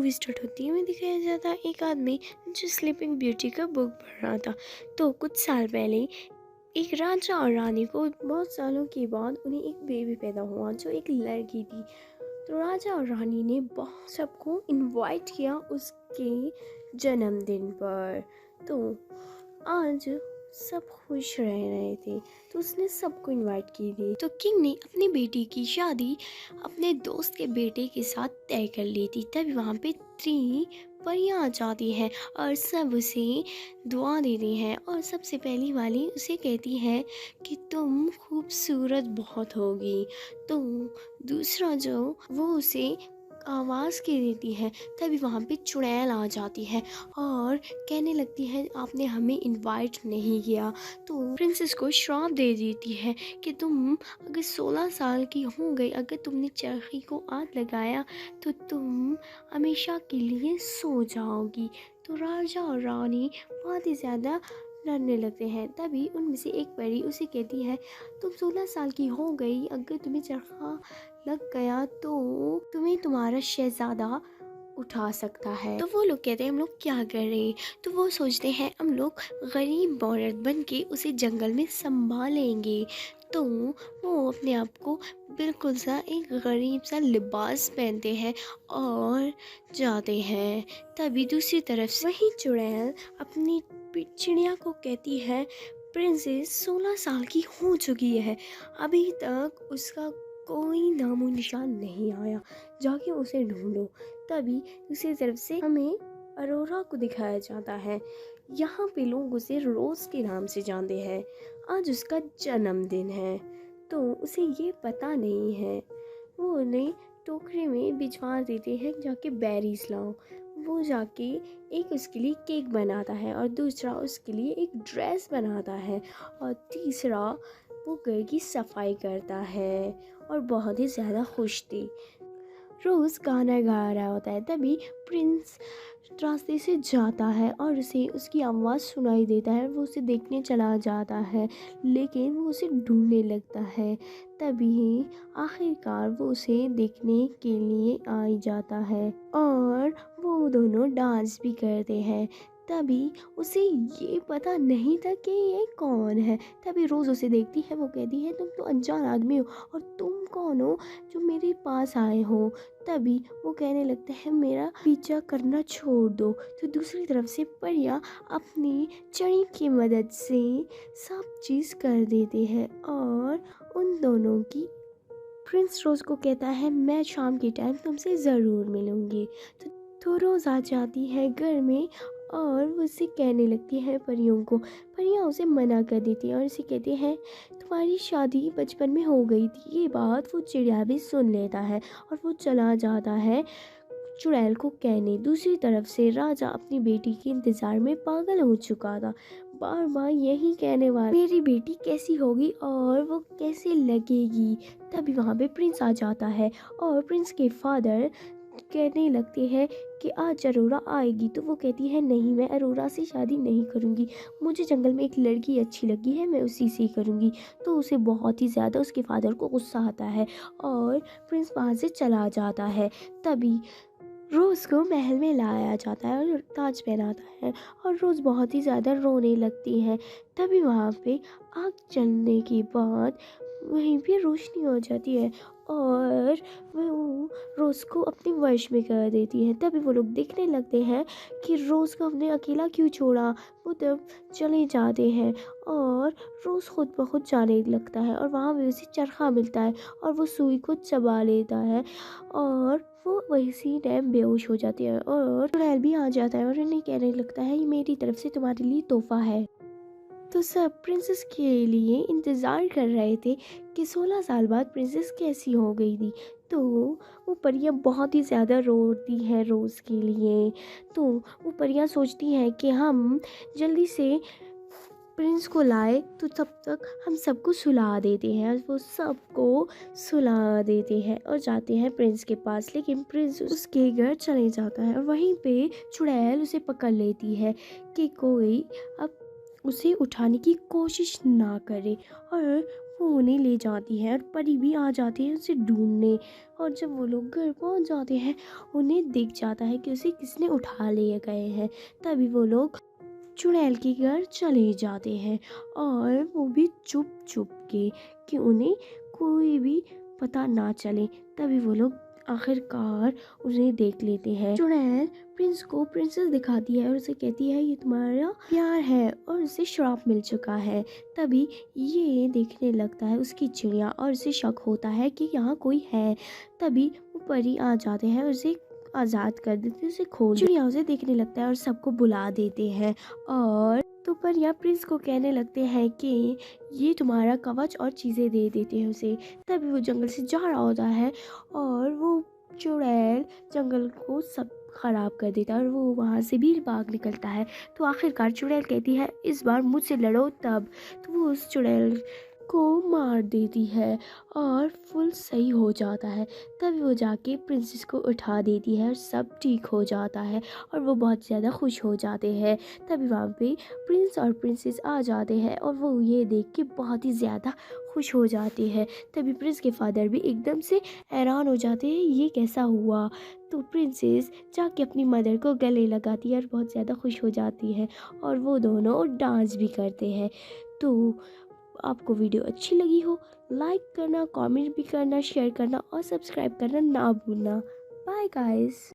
Movie start होती है, में दिखाया जाता है एक आदमी जो स्लीपिंग ब्यूटी का बुक पढ़ रहा था। तो कुछ साल पहले एक राजा और रानी को बहुत सालों के बाद उन्हें एक बेबी पैदा हुआ जो एक लड़की थी। तो राजा और रानी ने बहुत सबको इनवाइट किया उसके जन्मदिन पर। तो आज सब खुश रह रहे थे, तो उसने सबको इनवाइट की थी। तो किंग ने अपनी बेटी की शादी अपने दोस्त के बेटे के साथ तय कर ली थी। तभी वहाँ पे 3 परियां आ जाती हैं और सब उसे दुआ देती हैं। और सबसे पहली वाली उसे कहती है कि तुम खूबसूरत बहुत होगी। तो दूसरा जो वो उसे आवाज़ के देती है। तभी वहाँ पे चुड़ैल आ जाती है और कहने लगती है आपने हमें इनवाइट नहीं किया। तो प्रिंसेस को श्राप दे देती है कि तुम अगर 16 साल की हो गई, अगर तुमने चरखी को हाथ लगाया तो तुम हमेशा के लिए सो जाओगी। तो राजा और रानी बहुत ही ज़्यादा डरने लगते हैं। तभी उनमें से एक परी उसे कहती है तुम 16 साल की हो गई, अगर तुम्हें चरखा लग गया तो तुम्हें तुम्हारा शहजादा उठा सकता है। तो वो लोग कहते हैं हम लोग क्या करें। तो वो सोचते हैं हम लोग गरीब औरत बन के उसे जंगल में संभालेंगे। तो वो अपने आप को बिल्कुल सा एक गरीब सा लिबास पहनते हैं और जाते हैं। तभी दूसरी तरफ से वही चुड़ैल अपनी चिड़िया को कहती है प्रिंसेस 16 साल की हो चुकी है, अभी तक उसका कोई नामो निशान नहीं आया, जाके उसे ढूंढो। तभी दूसरी तरफ से हमें अरोरा को दिखाया जाता है। यहाँ पे लोग उसे रोज़ के नाम से जानते हैं। आज उसका जन्मदिन है तो उसे ये पता नहीं है। वो उन्हें टोकरे में भिजवा देते हैं जाके बेरीज लाओ। वो जाके एक उसके लिए केक बनाता है और दूसरा उसके लिए एक ड्रेस बनाता है और तीसरा वो घर की सफाई करता है और बहुत ही ज़्यादा खुश थी। रोज़ गाना गा रहा होता है। तभी प्रिंस रास्ते से जाता है और उसे उसकी आवाज़ सुनाई देता है। वो उसे देखने चला जाता है लेकिन वो उसे ढूंढने लगता है। तभी आखिरकार वो उसे देखने के लिए आ ही जाता है और वो दोनों डांस भी करते हैं। तभी उसे ये पता नहीं था कि ये कौन है। तभी रोज़ उसे देखती है। वो कहती है तुम तो अनजान आदमी हो और तुम कौन हो जो मेरे पास आए हो। तभी वो कहने लगता है मेरा पीछा करना छोड़ दो। तो दूसरी तरफ से परियां अपनी चढ़ी की मदद से सब चीज़ कर देते हैं और उन दोनों की प्रिंस रोज़ को कहता है मैं शाम के टाइम तुमसे ज़रूर मिलूँगी। तो रोज़ आ जाती है घर में और वो उसे कहने लगती है परियों को। परियां उसे मना कर देती है और उसे कहती है तुम्हारी शादी बचपन में हो गई थी। ये बात वो चिड़िया भी सुन लेता है और वो चला जाता है चुड़ैल को कहने। दूसरी तरफ से राजा अपनी बेटी के इंतज़ार में पागल हो चुका था, बार बार यही कहने वाला मेरी बेटी कैसी होगी और वो कैसे लगेगी। तभी वहाँ पे प्रिंस आ जाता है और प्रिंस के फादर कहने लगते हैं कि आज अरोरा आएगी। तो वो कहती है नहीं, मैं अरोरा से शादी नहीं करूँगी, मुझे जंगल में एक लड़की अच्छी लगी है, मैं उसी से करूँगी। तो उसे बहुत ही ज़्यादा उसके फादर को गुस्सा आता है और प्रिंस वहाँ से चला जाता है। तभी रोज़ को महल में लाया जाता है और ताज पहनाता है और रोज़ बहुत ही ज़्यादा रोने लगती है। तभी वहाँ पे आग जलने के बाद वहीं पे रोशनी हो जाती है और वो रोज़ को अपने वश में कर देती है। तभी वो लोग देखने लगते हैं कि रोज़ को हमने अकेला क्यों छोड़ा। वो तब चले जाते हैं और रोज़ खुद ब खुद जाने लगता है और वहाँ पे उसे चरखा मिलता है और वो सुई को चबा लेता है और वो वैसी टाइम बेहोश हो जाती है और चुड़ैल भी आ जाता है और इन्हें कहने लगता है ये मेरी तरफ से तुम्हारे लिए तोहफा है। तो सब प्रिंसेस के लिए इंतज़ार कर रहे थे कि 16 साल बाद प्रिंसेस कैसी हो गई थी। तो वो परियां बहुत ही ज़्यादा रोती हैं रोज़ के लिए। तो वो परियां सोचती हैं कि हम जल्दी से प्रिंस को लाए तो तब तक हम सबको सुला देते हैं। वो सबको सुला देते हैं और जाते हैं प्रिंस के पास। लेकिन प्रिंस उसके घर चले जाता है और वहीं पे चुड़ैल उसे पकड़ लेती है कि कोई अब उसे उठाने की कोशिश ना करे और वो उन्हें ले जाती है और परी भी आ जाती है उसे ढूंढने। और जब वो लोग घर पहुंच जाते हैं उन्हें दिख जाता है कि उसे किसने उठा लिए गए हैं। तभी वो लोग चुड़ैल के घर चले जाते हैं और वो भी चुप चुप के, कि उन्हें कोई भी पता ना चले। तभी वो लोग आखिरकार उन्हें देख लेते हैं। चुड़ैल प्रिंस को प्रिंसेस दिखाती है और उसे कहती है ये तुम्हारा प्यार है, और उसे श्राप मिल चुका है। तभी ये देखने लगता है उसकी चिड़िया और उसे शक होता है कि यहाँ कोई है। तभी वो परी आ जाते हैं और उसे आज़ाद कर देते, उसे खोल चिड़िया उसे देखने लगता है और सबको बुला देते हैं। और तो परियां प्रिंस को कहने लगते हैं कि ये तुम्हारा कवच और चीज़ें दे देते हैं उसे। तभी वो जंगल से जा रहा होता है और वो चुड़ैल जंगल को सब खराब कर देता है और वो वहाँ से भी भाग निकलता है। तो आखिरकार चुड़ैल कहती है इस बार मुझसे लड़ो तब। तो वो उस चुड़ैल को मार देती है और फुल सही हो जाता है। तभी वो जाके प्रिंसेस को उठा देती है और सब ठीक हो जाता है और वो बहुत ज़्यादा खुश हो जाते हैं। तभी वहाँ पे प्रिंस और प्रिंसेस आ जाते हैं और वो ये देख के बहुत ही ज़्यादा खुश हो जाते हैं। तभी प्रिंस के फादर भी एकदम से हैरान हो जाते हैं ये कैसा हुआ। तो प्रिंसेस जाके अपनी मदर को गले लगाती है और बहुत ज़्यादा खुश हो जाती है और वो दोनों डांस भी करते हैं। तो आपको वीडियो अच्छी लगी हो लाइक करना, कमेंट भी करना, शेयर करना और सब्सक्राइब करना ना भूलना। Bye guys.